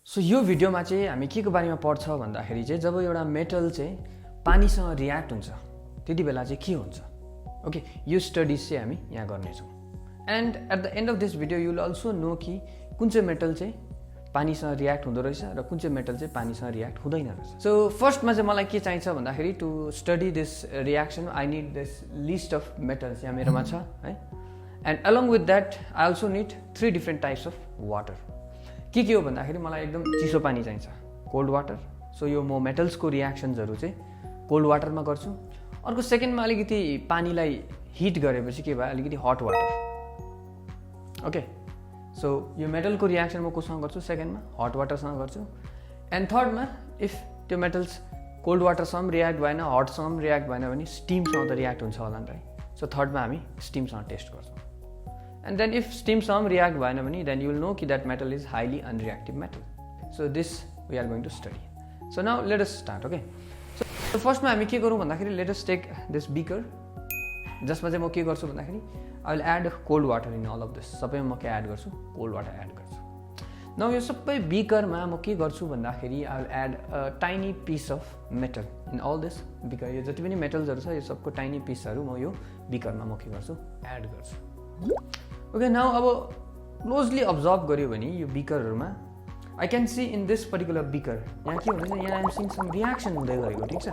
So यो भिडियोमा चाहिँ हामी के को बारेमा पढ्छ भन्दाखेरि चाहिँ जब एउटा मेटल चाहिँ पानीसँग रियाक्ट हुन्छ त्यति बेला चाहिँ के हुन्छ। ओके, यो स्टडिज चाहिँ हामी यहाँ गर्नेछौँ। And at the end of this video you will also know कि कुन चाहिँ मेटल चाहिँ पानीसँग रियाक्ट हुँदो रहेछ र कुन चाहिँ मेटल चाहिँ पानीसँग रियाक्ट हुँदैन रहेछ। सो फर्स्टमा चाहिँ मलाई के चाहिन्छ भन्दाखेरि to study this reaction I need this list of metals यहाँ मेरोमा छ है। And along with that I also need 3 different types of water. के हो भन्दाखेरि मलाई एकदम चिसो पानी चाहिन्छ, कोल्ड वाटर। सो यो म मेटल्सको रियाक्सन्सहरू चाहिँ कोल्ड वाटरमा गर्छु। अर्को सेकेन्डमा अलिकति पानीलाई हिट गरेपछि के भयो, अलिकति हट वाटर। ओके, सो यो मेटलको रियाक्सन म कोसँग गर्छु, सेकेन्डमा हट वाटरसँग गर्छु। एन्ड थर्डमा इफ त्यो मेटल्स कोल्ड वाटरसँग रियाक्ट भएन, हटसँग रियाक्ट भएन भने स्टिमसँग त रियाक्ट हुन्छ होला नि त। सो थर्डमा हामी स्टिमसँग टेस्ट गर्छौँ। And then if steam some react भएन भने then you will know that metal is highly unreactive metal. So this we are going to study. So now let us start. Okay. So first मा हामी के गरौँ भन्दाखेरि let us take this beaker. जसमा चाहिँ म के गर्छु भन्दाखेरि I will add cold water in all of this. सबैमा म के एड गर्छु, cold water एड गर्छु। Now यो सबै beakerमा म के गर्छु भन्दाखेरि I will add a tiny piece of metal in all this beaker. यो जति पनि मेटल्सहरू छ यो सबको tiny पिसहरू म यो beakerमा म के गर्छु, एड गर्छु। ओके, नाउ अब क्लोजली अब्जर्भ गर्यो भने यो बिकरहरूमा I can see in this particular beaker यहाँ के हुँदैछ, यहाँ आइएम सिङ सम रियाक्सन हुँदै गरेको, ठिक छ।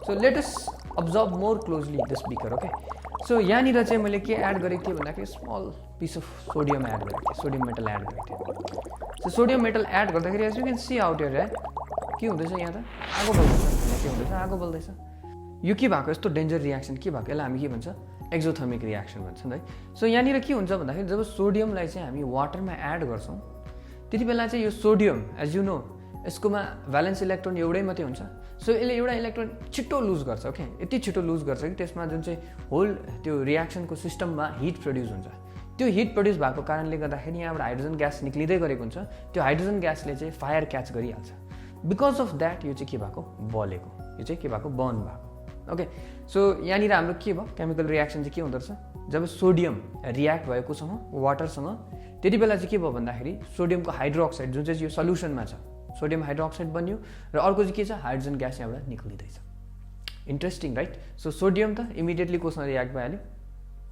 So let us observe more closely this beaker. Okay, so यहाँनिर चाहिँ मैले के एड गरेको थिएँ भन्दाखेरि small piece of sodium add गरेको थिएँ, सोडियम मेटल एड गरेको थिएँ। सो सोडियम मेटल एड गर्दाखेरि as you can see out here के हुँदैछ, यहाँ त आगो बल्दैछ, के हुँदैछ, आगो बल्दैछ। यो के भएको, यस्तो डेन्जर रियाक्सन के भएको, यसलाई हामी के भन्छ, एक्जोथर्मिक रियाक्सन भन्छ नि है। सो यहाँनिर के हुन्छ भन्दाखेरि जब सोडियमलाई चाहिँ हामी वाटरमा एड गर्छौँ त्यति बेला चाहिँ यो सोडियम एज यु नो यसकोमा भ्यालेन्स इलेक्ट्रोन एउटै मात्रै हुन्छ। सो यसले एउटा इलेक्ट्रोन छिटो लुज गर्छ। ओके, यति छिटो लुज गर्छ कि त्यसमा जुन चाहिँ होल त्यो रियाक्सनको सिस्टममा हिट प्रड्युस हुन्छ। त्यो हिट प्रड्युस भएको कारणले गर्दाखेरि यहाँबाट हाइड्रोजन ग्यास निक्लिँदै गरेको हुन्छ। त्यो हाइड्रोजन ग्यासले चाहिँ फायर क्याच गरिहाल्छ। बिकज अफ द्याट यो चाहिँ के भएको, बलेको, यो चाहिँ के भएको, बर्न भएको। ओके, सो यहाँनिर हाम्रो के भयो, केमिकल रियाक्सन चाहिँ के हुँदो रहेछ, जब सोडियम रियाक्ट भएकोसँग वाटरसँग त्यति बेला चाहिँ के भयो भन्दाखेरि सोडियमको हाइड्रोक्साइड जुन चाहिँ यो सल्युसनमा छ, सोडियम हाइड्रोक्साइड बन्यो र अर्को चाहिँ के छ, हाइड्रोजन ग्यास यहाँबाट निक्लिँदैछ। Interesting right. सो सोडियम त इमिडिएटली कोसँग रियाक्ट भइहाल्यो,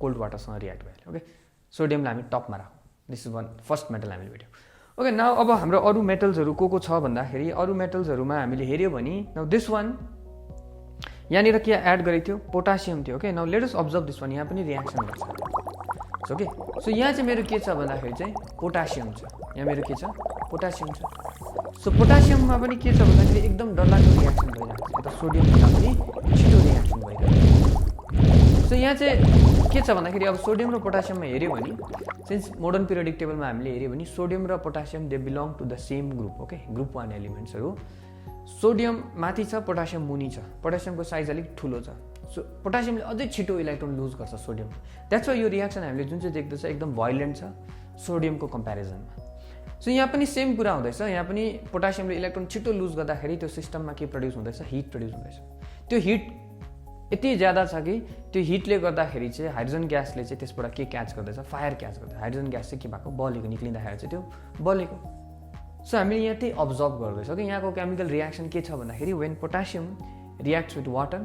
कोल्ड वाटरसँग रियाक्ट भइहाल्यो। ओके, सोडियमलाई हामी टपमा राखौँ। This is one first metal हामीले भेट्यौँ। ओके, नाउ अब हाम्रो अरू मेटल्सहरू को छ भन्दाखेरि अरू मेटल्सहरूमा हामीले हेऱ्यो भने नाउ दिस वान यहाँनिर के एड गरेको थियो, पोटासियम थियो। Okay, now let us observe this one, यहाँ पनि रियाक्सन गर्छ। ओके, सो यहाँ चाहिँ मेरो के छ भन्दाखेरि चाहिँ पोटासियम छ, यहाँ मेरो के छ, पोटासियम छ। सो पोटासियममा पनि के छ भन्दाखेरि एकदम डरलाग्दो रियाक्सन भइरहेको छ, यता सोडियमभन्दा पनि छिटो रियाक्सन भइरहेको छ। सो यहाँ चाहिँ के छ भन्दाखेरि अब सोडियम र पोटासियममा हेऱ्यो भने सिन्स मोडर्न पिरियोडिक टेबलमा हामीले हेऱ्यो भने सोडियम र potassium they belong to the same group. Okay, group 1 एलिमेन्ट्सहरू। सोडियम माथि छ, पोटासियम मुनि छ, पोटासियमको साइज अलिक ठुलो छ। सो पोटासियमले अझै छिटो इलेक्ट्रोन लुज गर्छ सोडियम। द्याट्स वाइ यो रियाक्सन हामीले जुन चाहिँ देख्दैछ एकदम भाइलेन्ट छ सोडियमको कम्पेरिजनमा। सो यहाँ पनि सेम कुरा हुँदैछ, यहाँ पनि पोटासियमले इलेक्ट्रोन छिटो लुज गर्दाखेरि त्यो सिस्टममा के प्रड्युस हुँदैछ, हिट प्रड्युस हुँदैछ। त्यो हिट यति ज्यादा छ कि त्यो हिटले गर्दाखेरि चाहिँ हाइड्रोजन ग्यासले चाहिँ त्यसबाट के क्याच गर्दैछ, फायर क्याच गर्दैछ। हाइड्रोजन ग्यास चाहिँ के भएको, बलेको, निक्लिँदाखेरि चाहिँ त्यो बलेको। सो हामीले यहाँ त्यही अब्जर्भ गर्दैछौँ कि यहाँको केमिकल रियाक्सन के छ भन्दाखेरि when potassium reacts with water,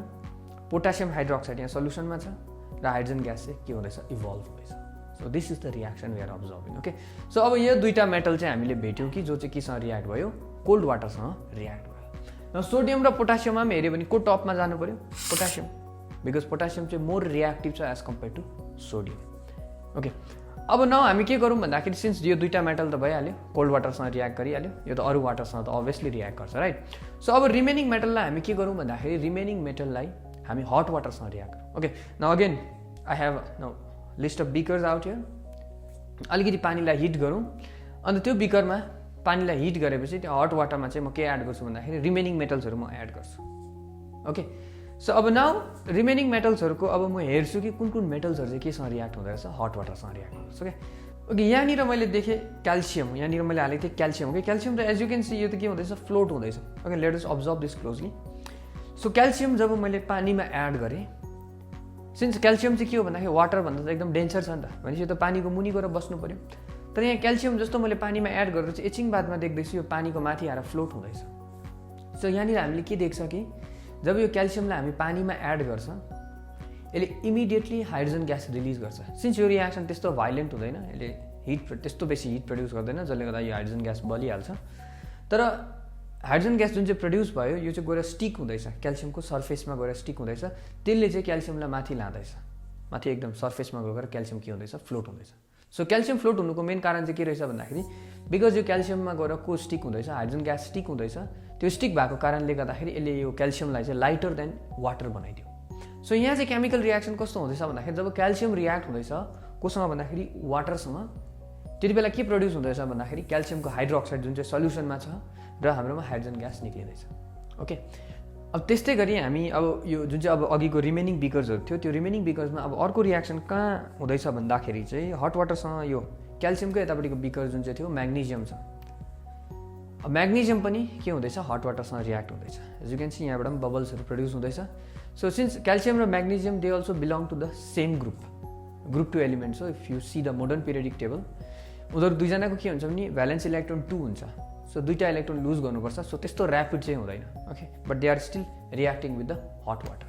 potassium hydroxide यहाँ सल्युसनमा छ र हाइड्रोजन ग्यास चाहिँ के हुँदैछ, इभल्भ हुँदैछ। So this is the reaction we are observing. Okay, so अब यो दुईवटा मेटल चाहिँ हामीले भेट्यौँ कि जो चाहिँ केसँग रियाक्ट भयो, कोल्ड वाटरसँग रियाक्ट भयो। सोडियम र पोटासियममा पनि हेऱ्यो भने को टपमा जानु पऱ्यो, पोटासियम, बिकज पोटासियम चाहिँ मोर रियाक्टिभ छ as compare to sodium. Okay, अब न हामी के गरौँ भन्दाखेरि सिन्स यो दुईवटा मेटल त भइहाल्यो, कोल्ड वाटरसँग रियाक्ट गरिहाल्यो, यो त अरू वाटरसँग त अभियसली रियाक्ट गर्छ राइट। सो अब रिमेनिङ मेटललाई हामी के गरौँ भन्दाखेरि रिमेनिङ मेटललाई हामी हट वाटरसँग रियाक्ट गरौँ। Okay, now again I have now list of beakers out here. अलिकति पानीलाई हिट गरौँ, अन्त त्यो बिकरमा पानीलाई हिट गरेपछि त्यो हट वाटरमा चाहिँ म के एड गर्छु भन्दाखेरि रिमेनिङ मेटल्सहरू म एड गर्छु। ओके, सो अब नाउ रिमेनिङ मेटल्सहरूको अब म हेर्छु कि कुन कुन मेटल्सहरू चाहिँ केसँग रियाक्ट हुँदो रहेछ, हट वाटरसँग रियाक्ट हुँदो रहेछ। ओके, यहाँनिर मैले देखेँ क्याल्सियम, यहाँनिर मैले हालेको थिएँ क्याल्सियम। ओके, क्याल्सियम त एज यु क्यान सी यो त के हुँदैछ, फ्लोट हुँदैछ। Okay, let us observe this closely. So calcium जब मैले पानीमा एड गरेँ, सिन्स क्याल्सियम चाहिँ के हो भन्दाखेरि वाटरभन्दा त एकदम डेन्सर छ नि त, भनेपछि यो त पानीको मुनि गएर बस्नु पऱ्यो। तर यहाँ क्याल्सियम जस्तो मैले पानीमा एड गरेर चाहिँ एकछिन बादमा देख्दैछु यो पानीको माथि आएर फ्लोट हुँदैछ। सो यहाँनिर हामीले के देख्छ कि जब यो क्याल्सियमलाई हामी पानीमा एड गर्छ यसले इमिडिएटली हाइड्रोजन ग्यास रिलिज गर्छ। सिन्स यो रियाक्सन त्यस्तो भाइलेन्ट हुँदैन, यसले हिट त्यस्तो बेसी हिट प्रड्युस गर्दैन, जसले गर्दा यो हाइड्रोजन ग्यास बलिहाल्छ। तर हाइड्रोजन ग्यास जुन चाहिँ प्रड्युस भयो यो चाहिँ गएर स्टिक हुँदैछ, क्याल्सियमको सर्फेसमा गएर स्टिक हुँदैछ, त्यसले चाहिँ क्याल्सियमलाई माथि लाँदैछ, माथि एकदम सर्फेसमा गएर क्याल्सियम के हुँदैछ, फ्लोट हुँदैछ। सो क्याल्सियम फ्लोट हुनुको मेन कारण चाहिँ के रहेछ भन्दाखेरि बिकज यो क्याल्सियममा गएर को स्टिक हुँदैछ, हाइड्रोजन ग्यास स्टिक हुँदैछ, त्यो स्टिक भएको कारणले गर्दाखेरि यसले यो क्याल्सियमलाई चाहिँ लाइटर देन वाटर बनाइदियो। सो यहाँ चाहिँ केमिकल रियाक्सन कस्तो हुँदैछ भन्दाखेरि जब क्याल्सियम रियाक्ट हुँदैछ कोसँग भन्दाखेरि वाटरसँग, त्यति बेला के प्रड्युस हुँदैछ भन्दाखेरि क्याल्सियमको हाइड्रोक्साइड जुन चाहिँ सल्युसनमा छ र हाम्रोमा हाइड्रोजन ग्यास निक्लिँदैछ। ओके, अब त्यस्तै गरी हामी अब यो जुन चाहिँ अब अघिको रिमेनिङ बिकर्सहरू थियो त्यो रिमेनिङ बिकर्समा अब अर्को रियाक्सन कहाँ हुँदैछ भन्दाखेरि चाहिँ हट वाटरसँग यो क्याल्सियमको यतापट्टिको बिकर जुन चाहिँ थियो म्याग्नेजियम छ, अब म्याग्नेजियम पनि के हुँदैछ हट वाटरसँग रियाक्ट हुँदैछ। एज यु क्यान सी यहाँबाट पनि बबल्सहरू प्रड्युस हुँदैछ। सो सिन्स क्याल्सियम र magnesium they also belong to the same group 2 elements हो। If you see the modern periodic table उनीहरू दुईजनाको के हुन्छ भने भ्यालेन्स इलेक्ट्रोन 2 हुन्छ। सो दुईवटा इलेक्ट्रोन लुज गर्नुपर्छ, सो त्यस्तो ऱ्यापिड चाहिँ हुँदैन। Okay, but they are still reacting with the hot water.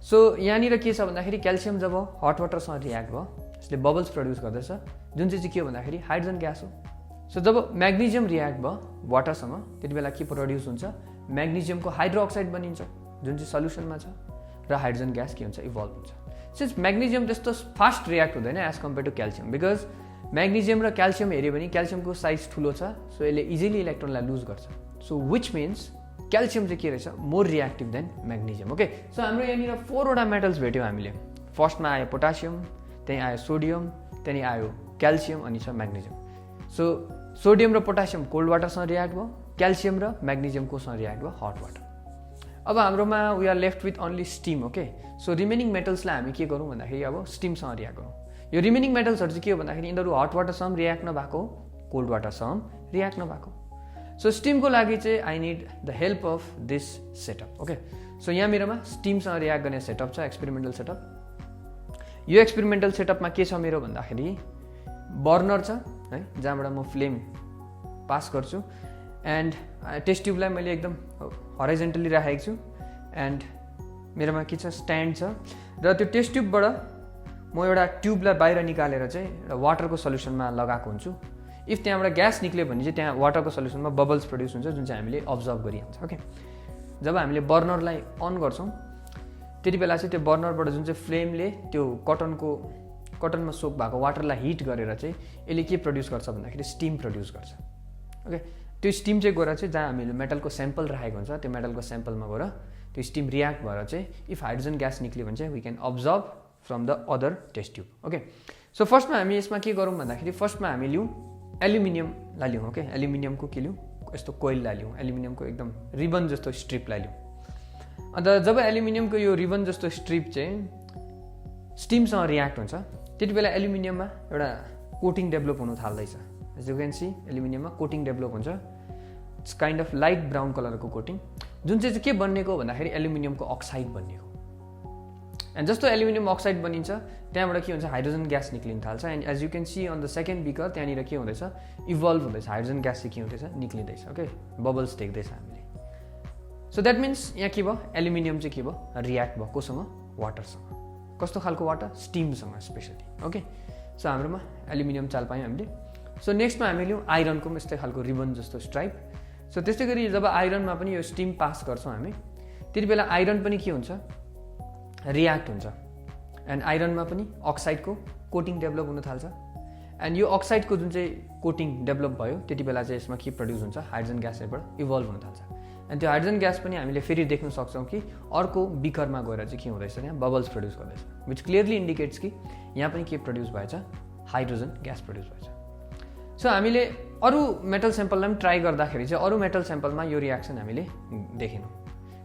So यहाँनिर के छ भन्दाखेरि क्याल्सियम जब हट वाटरसँग रियाक्ट भयो यसले बबल्स प्रड्युस गर्दैछ जुन चाहिँ के हो भन्दाखेरि हाइड्रोजन ग्यास हो। सो जब म्याग्नेजियम रियाक्ट भयो वाटरसँग त्यति बेला के प्रड्युस हुन्छ, म्याग्नेजियमको हाइड्रोक्साइड बनिन्छ जुन चाहिँ सल्युसनमा छ र हाइड्रोजन ग्यास के हुन्छ, इभल्भ हुन्छ। सिन्स म्याग्नेजियम त्यस्तो फास्ट रियाक्ट हुँदैन as compare to calcium, because magnesium र क्याल्सियम हेऱ्यो भने क्याल्सियमको साइज ठुलो छ, सो यसले इजिली इलेक्ट्रोनलाई लुज गर्छ। सो विच मिन्स क्याल्सियम चाहिँ के रहेछ, more reactive than magnesium. Okay, so हाम्रो यहाँनिर 4वटा मेटल्स भेट्यौँ हामीले। फर्स्टमा आयो पोटासियम, त्यहीँ आयो सोडियम, त्यहाँदेखि आयो क्याल्सियम, अनि छ म्याग्नेजियम। सो सोडियम र पोटासियम कोल्ड वाटरसँग रियाक्ट भयो, क्याल्सियम र म्याग्नेजियम कोसँग रियाक्ट भयो, हट वाटर। अब हाम्रोमा we are left with only steam. Okay, so remaining मेटल्सलाई हामी के गरौँ भन्दाखेरि अब स्टिमसँग रियाक्ट गरौँ। यो रिमेनिङ मेटल्सहरू चाहिँ के हो भन्दाखेरि यिनीहरू हट वाटरसँग रियाक्ट नभएको, कोल्ड वाटरसँग रियाक्ट नभएको। सो स्टिमको लागि चाहिँ I need the help of this setup. Okay, so यहाँ मेरोमा स्टिमसँग रियाक्ट गर्ने सेटअप छ, एक्सपेरिमेन्टल सेटअप। यो एक्सपेरिमेन्टल सेटअपमा के छ मेरो भन्दाखेरि बर्नर छ है, जहाँबाट म फ्लेम पास गर्छु, एन्ड टेस्ट ट्युबलाई मैले एकदम हराइजेन्टली राखेको छु, एन्ड मेरोमा के छ, स्ट्यान्ड छ, र त्यो टेस्ट ट्युबबाट म एउटा ट्युबलाई बाहिर निकालेर चाहिँ एउटा वाटरको सल्युसनमा लगाएको हुन्छु। इफ त्यहाँबाट ग्यास निक्ल्यो भने चाहिँ त्यहाँ वाटरको सल्युसनमा बबल्स प्रड्युस हुन्छ जुन चाहिँ हामीले अब्जर्भ गरिहाल्छ। ओके, जब हामीले बर्नरलाई अन गर्छौँ त्यति बेला चाहिँ त्यो बर्नरबाट जुन चाहिँ फ्लेमले त्यो कटनमा सोक भएको वाटरलाई हिट गरेर चाहिँ यसले के प्रड्युस गर्छ भन्दाखेरि स्टिम प्रड्युस गर्छ। ओके, त्यो स्टिम चाहिँ गएर चाहिँ जहाँ हामीले मेटलको स्याम्पल राखेको हुन्छ त्यो मेटलको स्याम्पलमा गएर त्यो स्टिम रियाक्ट भएर चाहिँ इफ हाइड्रोजन ग्यास निक्ल्यो भने चाहिँ we can observe from the other test tube. Okay, so फर्स्टमा हामी यसमा के गरौँ भन्दाखेरि फर्स्टमा हामी लिउँ एल्युमिनियमलाई लिउँ। ओके, एल्युमिनियमको के लिउँ, यस्तो कोइललाई लिउँ, एल्युमिनियमको एकदम रिबन जस्तो स्ट्रिपलाई लिउँ। अन्त जब एल्युमिनियमको यो रिबन जस्तो स्ट्रिप चाहिँ स्टिमसँग रियाक्ट हुन्छ त्यति बेला एल्युमिनियममा एउटा कोटिङ डेभलप हुनु थाल्दैछ। एज यु क्यान सी एल्युमिनियममा कोटिङ डेभलप हुन्छ, it's kind of light brown कलरको कोटिङ, जुन चाहिँ के बनिएको भन्दाखेरि एल्युमिनियमको अक्साइड बनिएको। एन्ड जस्तो एल्युमिनियम अक्साइड बनिन्छ त्यहाँबाट के हुन्छ, हाइड्रोजन ग्यास निक्लिन थाल्छ। And as you can see on the second beaker त्यहाँनिर के हुँदैछ, इभल्भ हुँदैछ, हाइड्रोजन ग्यास चाहिँ के हुँदैछ, निक्लिँदैछ। ओके, बबल्स देख्दैछ हामीले। सो द्याट मिन्स यहाँ के भयो, एल्युमिनियम चाहिँ के भयो, रियाक्ट भयो कोसँग, वाटरसँग। कस्तो खालको वाटर, स्टिमसँग स्पेसली। ओके, सो हाम्रोमा एल्युमिनियम चाल पायौँ हामीले। सो नेक्स्टमा हामी लियौँ आइरनको पनि यस्तै खालको रिबन जस्तो स्ट्राइप। सो त्यस्तै गरी जब आइरनमा पनि यो स्टिम पास गर्छौँ हामी त्यति बेला आइरन पनि के हुन्छ, रियाक्ट हुन्छ, एन्ड आइरनमा पनि अक्साइडको कोटिङ डेभलप हुन थाल्छ। एन्ड यो अक्साइडको जुन चाहिँ कोटिङ डेभलप भयो त्यति बेला चाहिँ यसमा के प्रड्युस हुन्छ, हाइड्रोजन ग्यासबाट इभल्भ हुन थाल्छ। एन्ड त्यो हाइड्रोजन ग्यास पनि हामीले फेरि देख्न सक्छौँ कि अर्को बिकरमा गएर चाहिँ के हुँदैछ, यहाँ बबल्स प्रड्युस गर्दैछ, विच क्लियरली इन्डिकेट्स कि यहाँ पनि के प्रड्युस भएछ, हाइड्रोजन ग्यास प्रड्युस भएछ। सो हामीले अरू मेटल स्याम्पललाई पनि ट्राई गर्दाखेरि चाहिँ अरू मेटल स्याम्पलमा यो रियाक्सन हामीले देखेनौँ।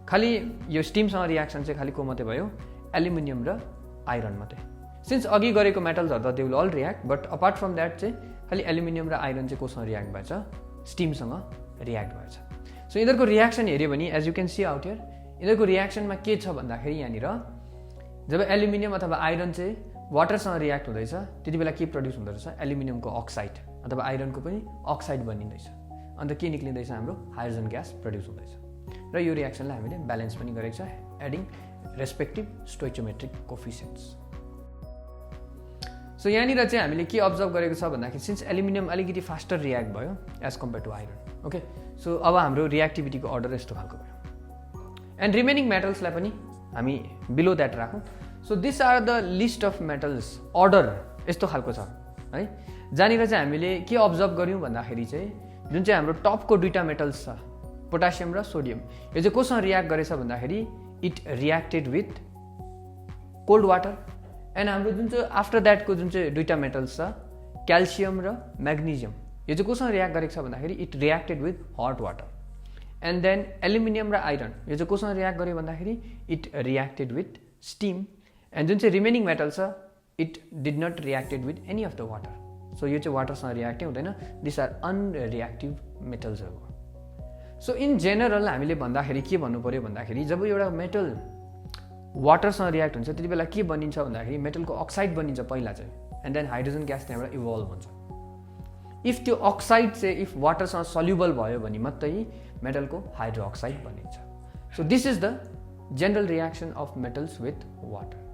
खालि यो स्टिमसँग रियाक्सन चाहिँ खालि को मात्रै भयो, एल्युमिनियम र आइरन मात्रै। सिन्स अघि गरेको मेटल्सहरू त they will all react, but apart from that चाहिँ खालि एल्युमिनियम र आइरन चाहिँ कोसँग रियाक्ट भएछ, स्टिमसँग रियाक्ट भएछ। सो यिनीहरूको रियाक्सन हेऱ्यो भने as you can see out here यिनीहरूको रियाक्सनमा के छ भन्दाखेरि यहाँनिर जब एल्युमिनियम अथवा आइरन चाहिँ वाटरसँग रियाक्ट हुँदैछ त्यति बेला के प्रड्युस हुँदो रहेछ, एल्युमिनियमको अक्साइड अथवा आइरनको पनि अक्साइड बनिँदैछ। अन्त के निक्लिँदैछ, हाम्रो हाइड्रोजन ग्यास प्रड्युस हुँदैछ। र यो रियाक्सनलाई हामीले ब्यालेन्स पनि गरेको छ adding respective stoichiometric coefficients. So यहाँनिर चाहिँ हामीले के अब्जर्भ गरेको छ भन्दाखेरि सिन्स एल्युमिनियम अलिकति फास्टर रियाक्ट भयो as compare to iron. Okay, so अब हाम्रो रियाक्टिभिटीको अर्डर यस्तो खालको भयो। एन्ड रिमेनिङ मेटल्सलाई पनि हामी बिलो द्याट राखौँ। So this are the list of metals, order यस्तो खालको छ है, जहाँनिर चाहिँ हामीले के अब्जर्भ गऱ्यौँ भन्दाखेरि चाहिँ जुन चाहिँ हाम्रो टपको दुईवटा मेटल्स छ पोटासियम र सोडियम, यो चाहिँ कोसँग रियाक्ट गरेछ भन्दाखेरि it reacted with cold water. And हाम्रो जुन चाहिँ आफ्टर द्याटको जुन चाहिँ दुईवटा मेटल्स छ क्याल्सियम र म्याग्नेजियम, यो चाहिँ कोसँग रियाक्ट गरेको छ भन्दाखेरि it reacted with hot water. And then aluminium र आइरन, यो चाहिँ कोसँग रियाक्ट गर्यो भन्दाखेरि it reacted with steam. And जुन चाहिँ रिमेनिङ मेटल छ it did not reacted with any of the water. So यो चाहिँ वाटरसँग रियाक्टै हुँदैन, दिस आर अनरियाक्टिभ मेटल्सहरू। सो इन जेनरल हामीले भन्दाखेरि के भन्नु पऱ्यो भन्दाखेरि जब एउटा मेटल वाटरसँग रियाक्ट हुन्छ त्यति बेला के बनिन्छ भन्दाखेरि मेटलको अक्साइड बनिन्छ पहिला चाहिँ, एन्ड देन हाइड्रोजन ग्यास त्यहाँबाट इभल्भ हुन्छ। इफ त्यो अक्साइड चाहिँ इफ वाटरसँग सल्युबल भयो भने मात्रै मेटलको हाइड्रो अक्साइड बनिन्छ। So this is the general reaction of metals with water.